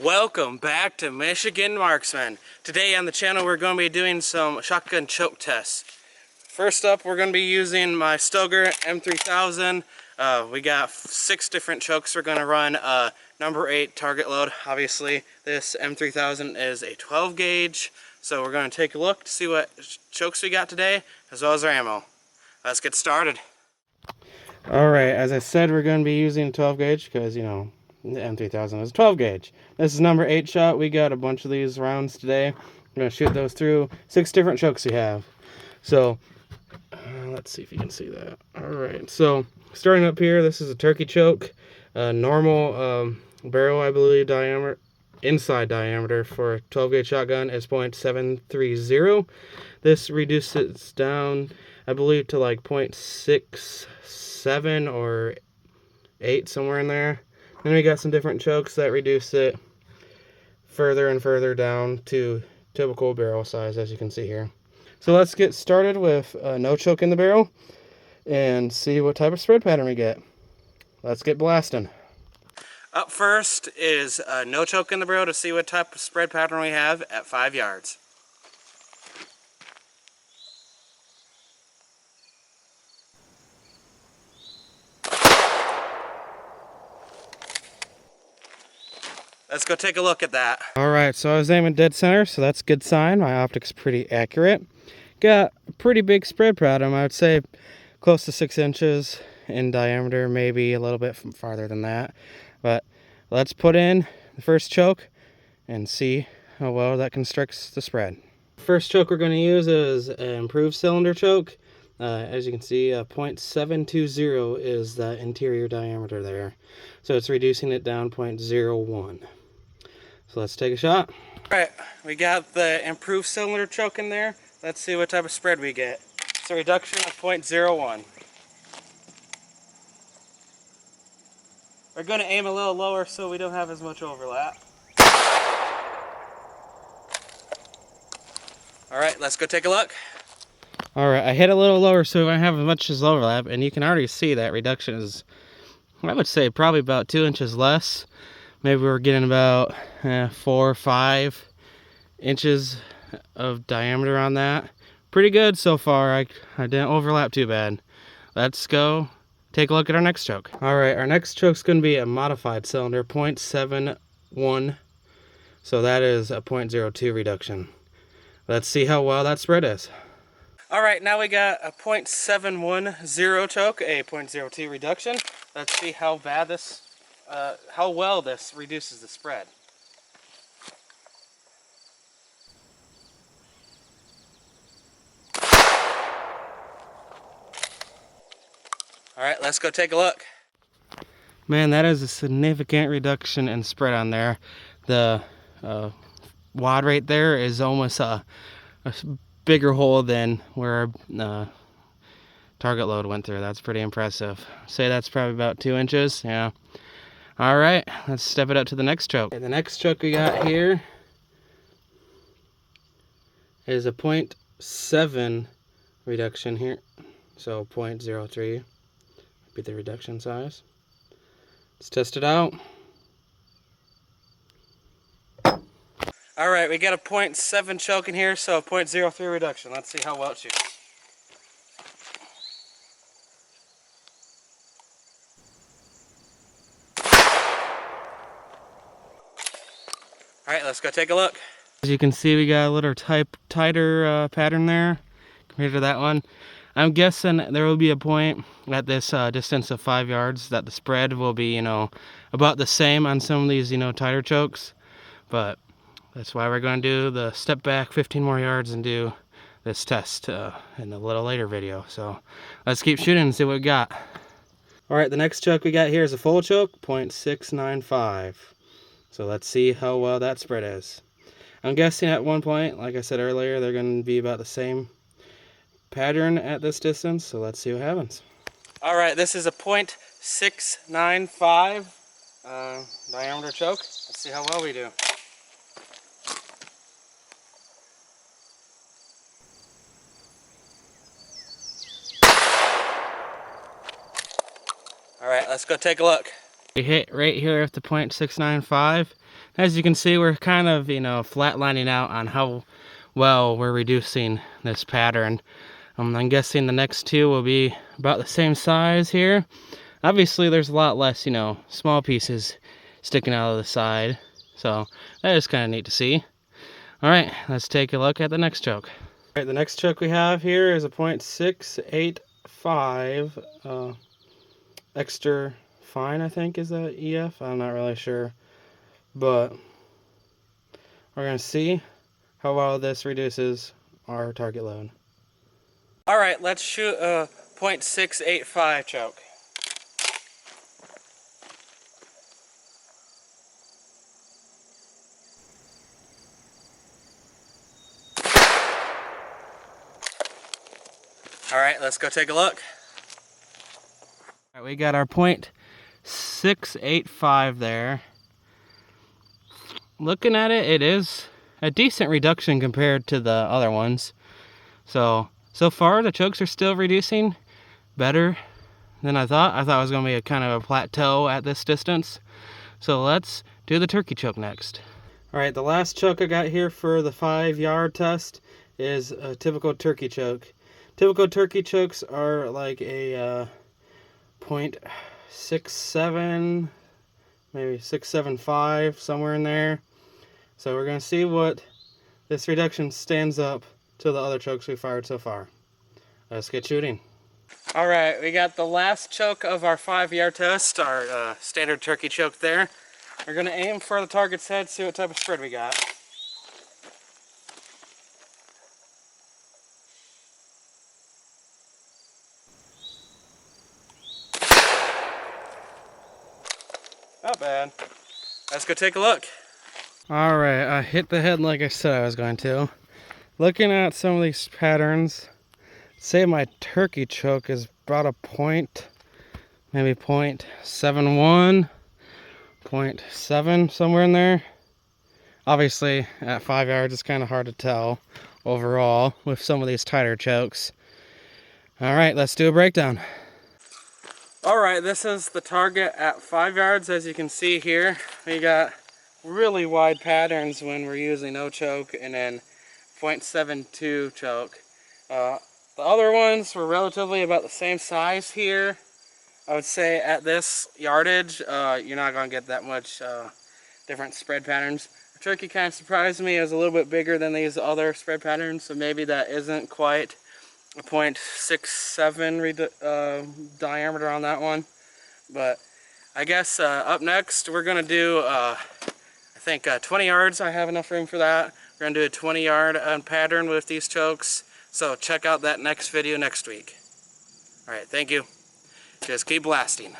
Welcome back to Michigan Marksman. Today on the channel we're going to be doing some shotgun choke tests. First up, we're going to be using my Stoeger M3000. We got 6 different chokes we're going to run. Number 8 target load. Obviously this M3000 is a 12 gauge. So we're going to take a look to see what chokes we got today, as well as our ammo. Let's get started. Alright, as I said, we're going to be using 12 gauge because, you know, the M3000 is 12 gauge. This is number 8 shot. We got a bunch of these rounds today. I'm going to shoot those through 6 different chokes we have. So, let's see if you can see that. Alright, so starting up here, this is a turkey choke. Normal barrel, I believe, diameter, inside diameter for a 12 gauge shotgun is .730. This reduces down, I believe, to like .67 or 8, somewhere in there. Then we got some different chokes that reduce it further and further down to typical barrel size, as you can see here. So let's get started with no choke in the barrel and see what type of spread pattern we get. Let's get blasting. Up first is no choke in the barrel to see what type of spread pattern we have at 5 yards. Let's go take a look at that. Alright, so I was aiming dead center, so that's a good sign. My optic's pretty accurate. Got a pretty big spread pattern. I would say close to 6 inches in diameter, maybe a little bit farther than that. But let's put in the first choke and see how well that constricts the spread. First choke we're going to use is an improved cylinder choke. As you can see, .720 is the interior diameter there. So it's reducing it down .01. So let's take a shot. Alright, we got the improved cylinder choke in there. Let's see what type of spread we get. It's a reduction of .01. We're going to aim a little lower so we don't have as much overlap. Alright, let's go take a look. Alright, I hit a little lower so we don't have as much as overlap, and you can already see that reduction is, I would say, probably about 2 inches less. Maybe we're getting about 4 or 5 inches of diameter on that. Pretty good so far. I didn't overlap too bad. Let's go take a look at our next choke. Alright, our next choke's going to be a modified cylinder, .71. So that is a .02 reduction. Let's see how well that spread is. Alright, now we got a .710 choke, a .02 reduction. Let's see how bad this, how well this reduces the spread. Alright, let's go take a look. Man, that is a significant reduction in spread on there. The wad right there is almost a bigger hole than where our target load went through. That's pretty impressive. Say that's probably about 2 inches. Yeah. Alright, let's step it up to the next choke. Okay, the next choke we got here is a .7 reduction here. So .03 be the reduction size. Let's test it out. Alright, we got a .7 choke in here, so a .03 reduction. Let's see how well it shoots. Alright, let's go take a look. As you can see, we got a little tighter pattern there compared to that one. I'm guessing there will be a point at this distance of 5 yards that the spread will be, you know, about the same on some of these, you know, tighter chokes. But that's why we're going to do the step back 15 more yards and do this test in a little later video. So let's keep shooting and see what we got. Alright, the next choke we got here is a full choke, .695. So let's see how well that spread is. I'm guessing at one point, like I said earlier, they're going to be about the same pattern at this distance. So let's see what happens. Alright, this is a .695 diameter choke. Let's see how well we do. Alright, let's go take a look. We hit right here at the 0.695. As you can see, we're kind of, flatlining out on how well we're reducing this pattern. I'm guessing the next two will be about the same size here. Obviously, there's a lot less, small pieces sticking out of the side. So that is kind of neat to see. All right, let's take a look at the next choke. All right, the next choke we have here is a 0.685 extra fine, I think is that EF. I'm not really sure, but we're gonna see how well this reduces our target load. All right, let's shoot a 0.685 choke. All right, let's go take a look. All right, we got our 0.685 there. Looking at it, it is a decent reduction compared to the other ones. So far the chokes are still reducing better than I thought. I thought it was going to be a kind of a plateau at this distance. So let's do the turkey choke next. All right, the last choke I got here for the 5-yard test is a typical turkey choke. Typical turkey chokes are like a 0.67, maybe 675, somewhere in there. So we're going to see what this reduction stands up to the other chokes we fired so far. Let's get shooting. All right, we got the last choke of our 5-yard test, our standard turkey choke there. We're going to aim for the target's head, see what type of spread we got. Not bad. Let's go take a look. All right, I hit the head like I said I was going to. Looking at some of these patterns, say my turkey choke is about a point, maybe 0.71, 0.7, somewhere in there. Obviously, at 5 yards, it's kind of hard to tell overall with some of these tighter chokes. All right, let's do a breakdown. All right, this is the target at 5 yards. As you can see here, we got really wide patterns when we're using no choke and then 0.72 choke. The other ones were relatively about the same size here. I would say at this yardage, you're not going to get that much different spread patterns. The turkey kind of surprised me. It was a little bit bigger than these other spread patterns, so maybe that isn't quite a 0.67 diameter on that one. But I guess up next we're going to do, I think 20 yards. I have enough room for that. We're going to do a 20-yard pattern with these chokes. So check out that next video next week. Alright, thank you. Just keep blasting.